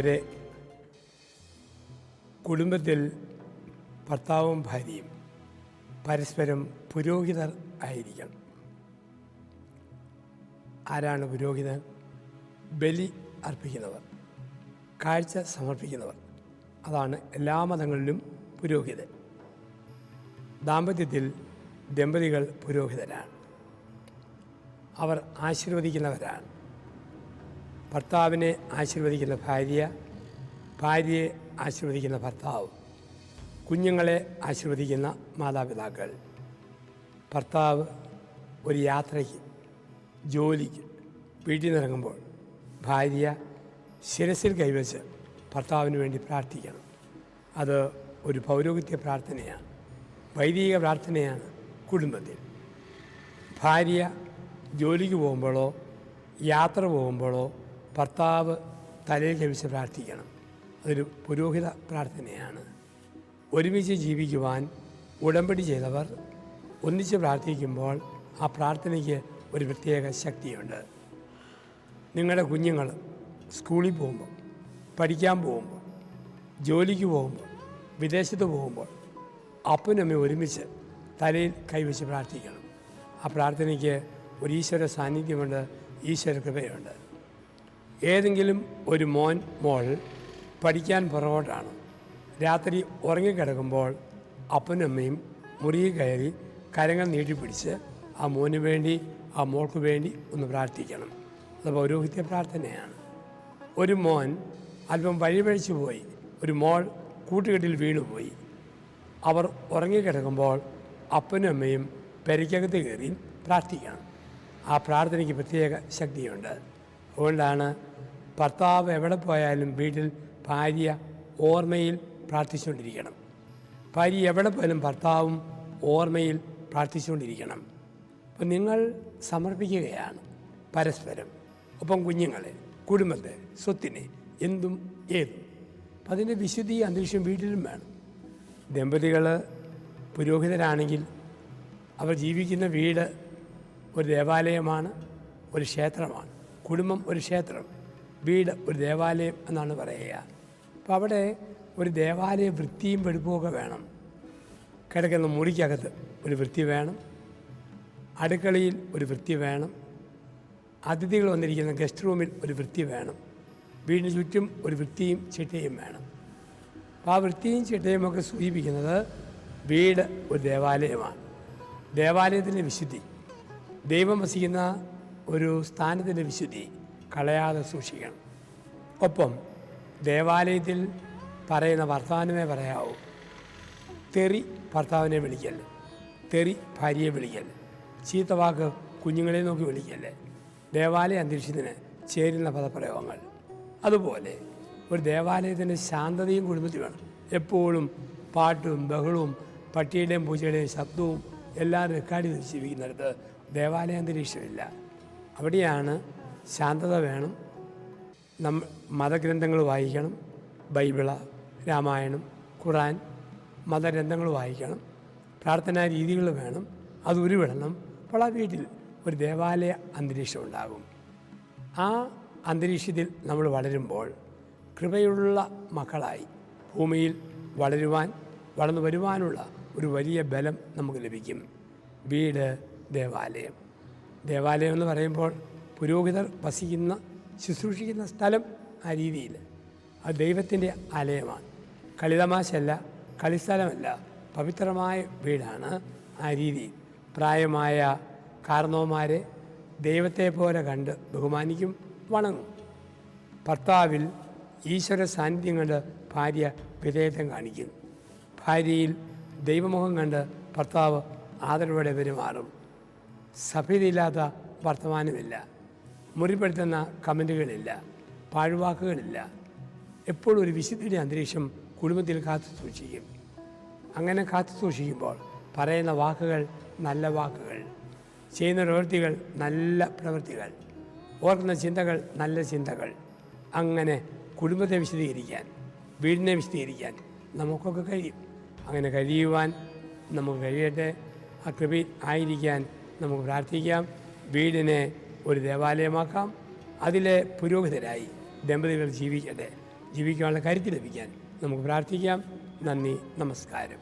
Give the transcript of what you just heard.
പ്രിയമുള്ളവരെ, കുടുംബത്തിൽ ഭർത്താവും ഭാര്യയും പരസ്പരം പുരോഹിതർ ആയിരിക്കണം. ആരാണ് പുരോഹിതർ? ബലി അർപ്പിക്കുന്നവർ, കാഴ്ച സമർപ്പിക്കുന്നവർ. അതാണ് എല്ലാ മതങ്ങളിലും പുരോഹിതൻ. ദാമ്പത്യത്തിൽ ദമ്പതികൾ പുരോഹിതരാണ്. അവർ ആശീർവദിക്കുന്നവരാണ്. ഭർത്താവിനെ ആശീർവദിക്കുന്ന ഭാര്യ, ഭാര്യയെ ആശീർവദിക്കുന്ന ഭർത്താവ്, കുഞ്ഞുങ്ങളെ ആശീർവദിക്കുന്ന മാതാപിതാക്കൾ. ഭർത്താവ് ഒരു യാത്രയ്ക്ക്, ജോലിക്ക് വീട്ടിൽ നിന്നിറങ്ങുമ്പോൾ ഭാര്യ ശിരസിൽ കൈവച്ച് ഭർത്താവിന് വേണ്ടി പ്രാർത്ഥിക്കണം. അത് ഒരു പൗരോഹിത്യ പ്രാർത്ഥനയാണ്, വൈദിക പ്രാർത്ഥനയാണ്. കുടുംബത്തിൽ ഭാര്യ ജോലിക്ക് പോകുമ്പോഴോ യാത്ര പോകുമ്പോഴോ ഭർത്താവ് തലയിൽ കവിച്ച് പ്രാർത്ഥിക്കണം. അതൊരു പുരോഹിത പ്രാർത്ഥനയാണ്. ഒരുമിച്ച് ജീവിക്കുവാൻ ഉടമ്പടി ചെയ്തവർ ഒന്നിച്ച് പ്രാർത്ഥിക്കുമ്പോൾ ആ പ്രാർത്ഥനയ്ക്ക് ഒരു പ്രത്യേക ശക്തിയുണ്ട്. നിങ്ങളുടെ കുഞ്ഞുങ്ങൾ സ്കൂളിൽ പോകുമ്പോൾ, പഠിക്കാൻ പോകുമ്പോൾ, ജോലിക്ക് പോകുമ്പോൾ, വിദേശത്ത് പോകുമ്പോൾ അപ്പനും അമ്മയും ഒരുമിച്ച് തലയിൽ കൈവച്ച് പ്രാർത്ഥിക്കണം. ആ പ്രാർത്ഥനയ്ക്ക് ഒരു ഈശ്വര സാന്നിധ്യമുണ്ട്, ഈശ്വര കൃപയുണ്ട്. ഏതെങ്കിലും ഒരു മോൻ മോൾ പഠിക്കാൻ പുറകോട്ടാണ്, രാത്രി ഉറങ്ങിക്കിടക്കുമ്പോൾ അപ്പനും അമ്മയും മുറിയിൽ കയറി കരങ്ങൾ നീട്ടിപ്പിടിച്ച് ആ മോന് വേണ്ടി, ആ മോൾക്ക് വേണ്ടി ഒന്ന് പ്രാർത്ഥിക്കണം. അത് പൗരോഹിത്യ പ്രാർത്ഥനയാണ്. ഒരു മോൻ അല്പം വഴിപഴിച്ചു പോയി, ഒരു മോൾ കൂട്ടുകെട്ടിൽ വീണുപോയി. അവർ ഉറങ്ങിക്കിടക്കുമ്പോൾ അപ്പനും അമ്മയും പെരയ്ക്കകത്ത് കയറി പ്രാർത്ഥിക്കണം. ആ പ്രാർത്ഥനയ്ക്ക് പ്രത്യേക ശക്തിയുണ്ട്. അതുകൊണ്ടാണ് ഭർത്താവ് എവിടെ പോയാലും വീട്ടിൽ ഭാര്യ ഓർമ്മയിൽ പ്രാർത്ഥിച്ചുകൊണ്ടിരിക്കണം. ഭാര്യ എവിടെ പോയാലും ഭർത്താവും ഓർമ്മയിൽ പ്രാർത്ഥിച്ചുകൊണ്ടിരിക്കണം. അപ്പം നിങ്ങൾ സമർപ്പിക്കുകയാണ് പരസ്പരം, ഒപ്പം കുഞ്ഞുങ്ങളെ, കുടുംബത്തെ, സ്വത്തിനെ, എന്തും ഏതും. അപ്പം അതിൻ്റെ വിശുദ്ധി അന്തരീക്ഷം വീട്ടിലും വേണം. ദമ്പതികൾ പുരോഹിതരാണെങ്കിൽ അവർ ജീവിക്കുന്ന വീട് ഒരു ദേവാലയമാണ്, ഒരു ക്ഷേത്രമാണ്. കുടുംബം ഒരു ക്ഷേത്രം, വീട് ഒരു ദേവാലയം എന്നാണ് പറയുക. അപ്പോൾ അവിടെ ഒരു ദേവാലയ വൃത്തിയും വെടുപ്പുമൊക്കെ വേണം. കിടക്കുന്ന മുറിക്കകത്ത് ഒരു വൃത്തി വേണം, അടുക്കളയിൽ ഒരു വൃത്തി വേണം, അതിഥികൾ വന്നിരിക്കുന്ന ഗസ്റ്റ് റൂമിൽ ഒരു വൃത്തി വേണം, വീടിന് ചുറ്റും ഒരു വൃത്തിയും ചിട്ടയും വേണം. അപ്പോൾ ആ വൃത്തിയും ചിട്ടയും ഒക്കെ സൂചിപ്പിക്കുന്നത് വീട് ഒരു ദേവാലയമാണ്. ദേവാലയത്തിൻ്റെ വിശുദ്ധി, ദൈവം വസിക്കുന്ന ഒരു സ്ഥാനത്തിൻ്റെ വിശുദ്ധി കളയാതെ സൂക്ഷിക്കണം. ഒപ്പം ദേവാലയത്തിൽ പറയുന്ന വർത്തമാനമേ പറയാവൂ. തെറി ഭർത്താവിനെ വിളിക്കല്ലേ, തെറി ഭാര്യയെ വിളിക്കല്ലേ, ചീത്ത വാക്ക് കുഞ്ഞുങ്ങളെ നോക്കി വിളിക്കല്ലേ. ദേവാലയ അന്തരീക്ഷത്തിന് ചേരുന്ന പദപ്രയോഗങ്ങൾ. അതുപോലെ ഒരു ദേവാലയത്തിൻ്റെ ശാന്തതയും കുടുംബത്തിൽ വേണം. എപ്പോഴും പാട്ടും ബഹളവും പട്ടിയുടെയും പൂച്ചയുടെയും ശബ്ദവും എല്ലാം റെക്കോർഡ് ചെയ്ത് ജീവിക്കുന്നിടത്ത് ദേവാലയ അന്തരീക്ഷമില്ല. അവിടെയാണ് ശാന്തത വേണം. മതഗ്രന്ഥങ്ങൾ വായിക്കണം, ബൈബിള്, രാമായണം, ഖുറാൻ, മതഗ്രന്ഥങ്ങൾ വായിക്കണം. പ്രാർത്ഥനാ രീതികൾ വേണം, അത് ഉരുവിടണം. അപ്പോൾ ആ വീട്ടിൽ ഒരു ദേവാലയ അന്തരീക്ഷം ഉണ്ടാകും. ആ അന്തരീക്ഷത്തിൽ നമ്മൾ വളരുമ്പോൾ കൃപയുള്ള മക്കളായി ഭൂമിയിൽ വളരുവാൻ, വളർന്നു വരുവാനുള്ള ഒരു വലിയ ബലം നമുക്ക് ലഭിക്കും. വീട് ദേവാലയം. ദേവാലയം എന്ന് പറയുമ്പോൾ പുരോഹിതർ വസിക്കുന്ന, ശുശ്രൂഷിക്കുന്ന സ്ഥലം. ആ രീതിയിൽ അത് ദൈവത്തിൻ്റെ ആലയമാണ്. കളിതമാശല്ല, കളിസ്ഥലമല്ല, പവിത്രമായ വീടാണ്. ആ രീതി പ്രായമായ കാരണവന്മാരെ ദൈവത്തെ പോലെ കണ്ട് ബഹുമാനിക്കും, വണങ്ങും. ഭർത്താവിൽ ഈശ്വര സാന്നിധ്യം കണ്ട് ഭാര്യ വിധേയത്വം കാണിക്കും. ഭാര്യയിൽ ദൈവമുഖം കണ്ട് ഭർത്താവ് ആദരവോടെ പെരുമാറും. സഭ്യതയില്ലാത്ത വർത്തമാനമില്ല, മുറിപ്പെടുത്തുന്ന കമൻറ്റുകളില്ല, പാഴ്വാക്കുകളില്ല. എപ്പോഴും ഒരു വിശുദ്ധിയുടെ അന്തരീക്ഷം കുടുംബത്തിൽ കാത്തു സൂക്ഷിക്കും. അങ്ങനെ കാത്തു സൂക്ഷിക്കുമ്പോൾ പറയുന്ന വാക്കുകൾ നല്ല വാക്കുകൾ, ചെയ്യുന്ന പ്രവൃത്തികൾ നല്ല പ്രവൃത്തികൾ, ഓർക്കുന്ന ചിന്തകൾ നല്ല ചിന്തകൾ. അങ്ങനെ കുടുംബത്തെ വിശദീകരിക്കാൻ, വീടിനെ വിശദീകരിക്കാൻ നമുക്കൊക്കെ കഴിയും. അങ്ങനെ കഴിയുവാൻ നമുക്ക് കഴിയട്ടെ. ആ കൃപയിൽ ആയിരിക്കാൻ നമുക്ക് പ്രാർത്ഥിക്കാം. വീടിനെ ഒരു ദേവാലയമാക്കാം. അതിലെ പുരോഹിതരായി ദമ്പതികൾ ജീവിക്കട്ടെ. ജീവിക്കാനുള്ള കരുത്ത് ലഭിക്കാൻ നമുക്ക് പ്രാർത്ഥിക്കാം. നന്ദി, നമസ്കാരം.